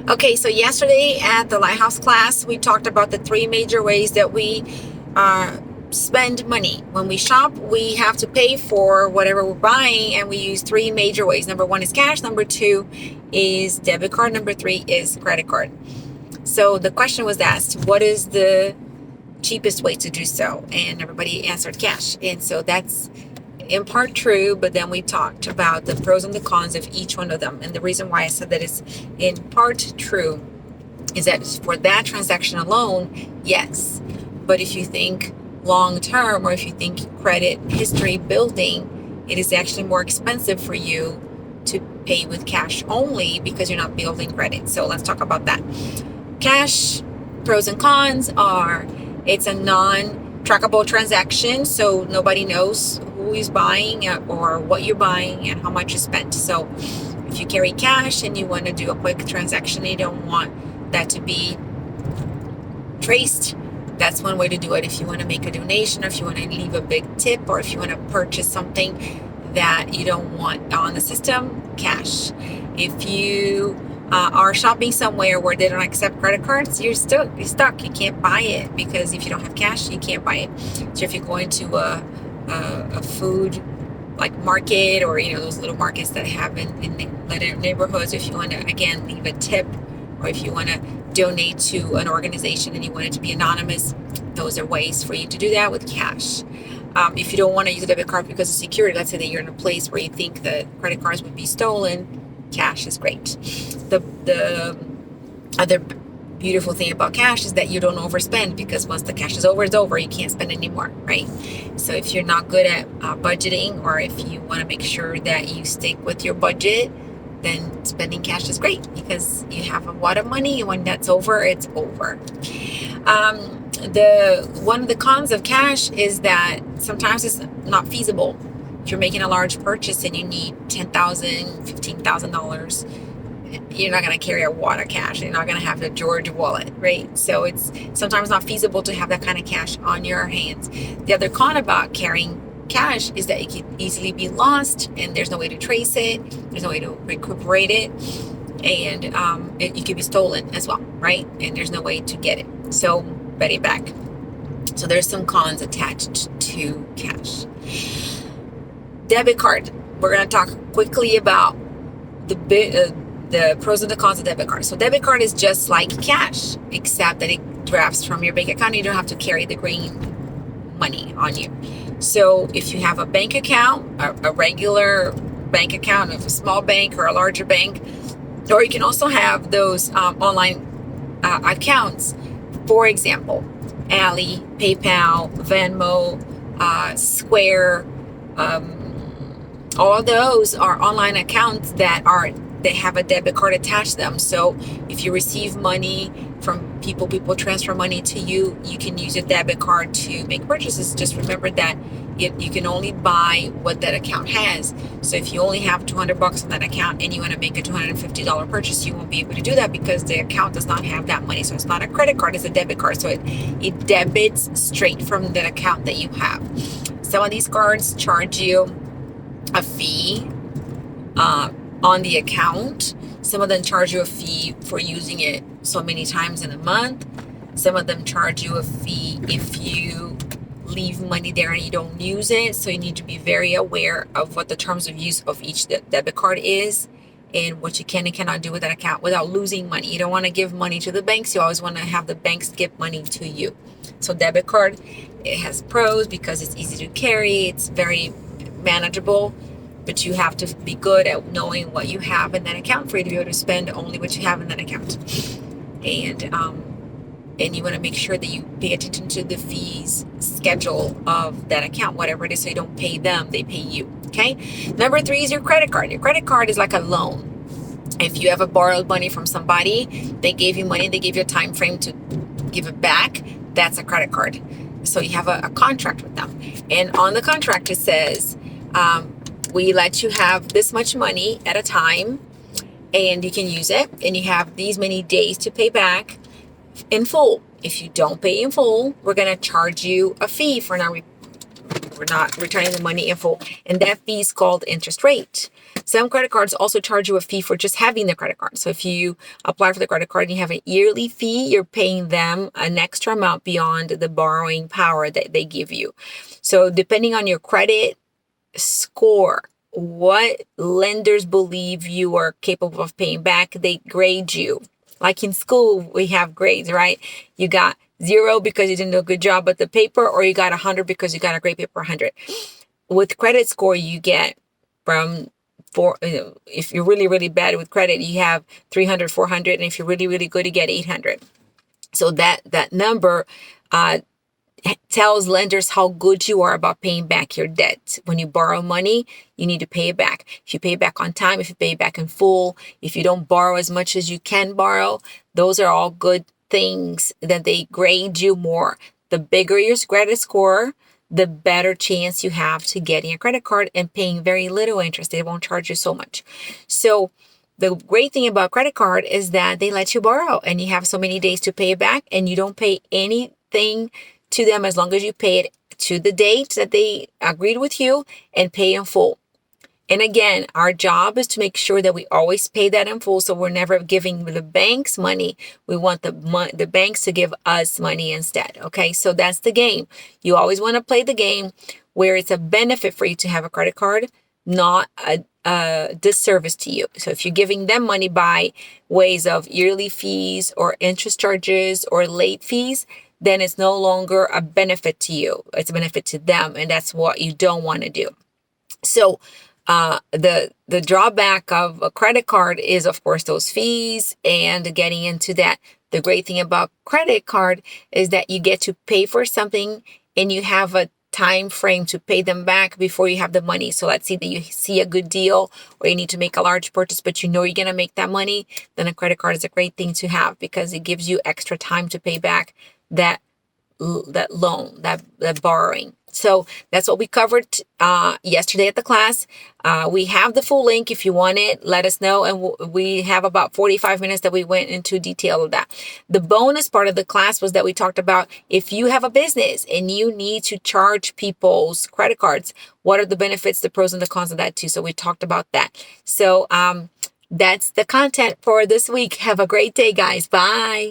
Okay, so yesterday at the Lighthouse class, we talked about the three major ways that we spend money. When we shop, we have to pay for whatever we're buying, and we use three major ways. Number one is cash, number two is debit card, number three is credit card. So the question was asked, what is the cheapest way to do so? And everybody answered cash. And so that's in part true, but then we talked about the pros and the cons of each one of them. And the reason why I said that is in part true is that for that transaction alone, yes. But if you think long term, or if you think credit history building, it is actually more expensive for you to pay with cash only because you're not building credit. So let's talk about that. Cash pros and cons are it's a non-trackable transaction, so nobody knows who is buying or what you're buying and how much you spent. So if you carry cash and you want to do a quick transaction, you don't want that to be traced, that's one way to do it. If you want to make a donation, or if you want to leave a big tip, or if you want to purchase something that you don't want on the system, cash. If you are shopping somewhere where they don't accept credit cards, you're stuck. You can't buy it because if you don't have cash, you can't buy it. So if you go into a food like market, or those little markets that have in neighborhoods, if you want to again leave a tip, or if you want to donate to an organization and you want it to be anonymous, those are ways for you to do that with cash. If you don't want to use a debit card because of security, let's say that you're in a place where you think that credit cards would be stolen, cash is great. The other beautiful thing about cash is that you don't overspend, because once the cash is over, it's over. You can't spend anymore, right? So if you're not good at budgeting, or if you want to make sure that you stick with your budget, then spending cash is great because you have a lot of money, and when that's over, it's over. One of the cons of cash is that sometimes it's not feasible. If you're making a large purchase and you need $10,000, $15,000, you're not going to carry a wad of cash. You're not going to have a George wallet, right? So it's sometimes not feasible to have that kind of cash on your hands. The other con about carrying cash is that it can easily be lost, and there's no way to trace it. There's no way to recuperate it, and it could be stolen as well, right? And there's no way to get it. So bet it back. So there's some cons attached to cash. Debit card. We're going to talk quickly about the pros and the cons of debit card. So debit card is just like cash, except that it drafts from your bank account. You don't have to carry the green money on you. So if you have a bank account, a regular bank account of a small bank or a larger bank, or you can also have those online accounts. For example, Ally, PayPal, Venmo, Square, all of those are online accounts that have a debit card attached to them. So if you receive money from people transfer money to you, you can use your debit card to make purchases. Just remember that you can only buy what that account has. So if you only have $200 on that account and you want to make a $250 purchase, you won't be able to do that because the account does not have that money. So it's not a credit card, it's a debit card. So it debits straight from that account that you have. Some of these cards charge you a fee on the account. Some of them charge you a fee for using it so many times in a month. Some of them charge you a fee if you leave money there and you don't use it. So you need to be very aware of what the terms of use of each debit card is, and what you can and cannot do with that account without losing money. You don't want to give money to the banks. You always want to have the banks give money to you. So debit card, it has pros because it's easy to carry. It's very manageable. But you have to be good at knowing what you have in that account for you to be able to spend only what you have in that account. And you want to make sure that you pay attention to the fees schedule of that account, whatever it is, so you don't pay them, they pay you. Okay. Number three is your credit card. Your credit card is like a loan. If you ever borrowed money from somebody, they gave you money, they gave you a time frame to give it back, that's a credit card. So you have a contract with them. And on the contract, it says, we let you have this much money at a time, and you can use it, and you have these many days to pay back in full. If you don't pay in full, we're going to charge you a fee for not We're not returning the money in full. And that fee is called interest rate. Some credit cards also charge you a fee for just having the credit card. So if you apply for the credit card and you have a yearly fee, you're paying them an extra amount beyond the borrowing power that they give you. So depending on your credit score, what lenders believe you are capable of paying back, they grade you. Like in school, we have grades, right? You got 0 because you didn't do a good job at the paper, or you got 100 because you got a great paper 100. With credit score, you get from if you're really, really bad with credit, you have 300, 400. And if you're really, really good, you get 800. So that number tells lenders how good you are about paying back your debt. When you borrow money, you need to pay it back. If you pay it back on time, if you pay it back in full, if you don't borrow as much as you can borrow, those are all good things that they grade you more. The bigger your credit score, the better chance you have to getting a credit card and paying very little interest. They won't charge you so much. So the great thing about credit card is that they let you borrow and you have so many days to pay it back, and you don't pay anything to them as long as you pay it to the date that they agreed with you and pay in full. And again, our job is to make sure that we always pay that in full. So we're never giving the banks money. We want the banks to give us money instead. Okay, so that's the game. You always want to play the game where it's a benefit for you to have a credit card, not a disservice to you. So if you're giving them money by ways of yearly fees or interest charges or late fees, then it's no longer a benefit to you. It's a benefit to them, and that's what you don't want to do. So the drawback of a credit card is, of course, those fees. And getting into that, the great thing about credit card is that you get to pay for something and you have a time frame to pay them back before you have the money. So let's say that you see a good deal or you need to make a large purchase, but you know you're going to make that money, then a credit card is a great thing to have because it gives you extra time to pay back that loan, that borrowing. So that's what we covered yesterday at the class. We have the full link. If you want it, let us know. And we have about 45 minutes that we went into detail of that. The bonus part of the class was that we talked about if you have a business and you need to charge people's credit cards, what are the benefits, the pros and the cons of that too. So we talked about that. So that's the content for this week. Have a great day, guys. Bye.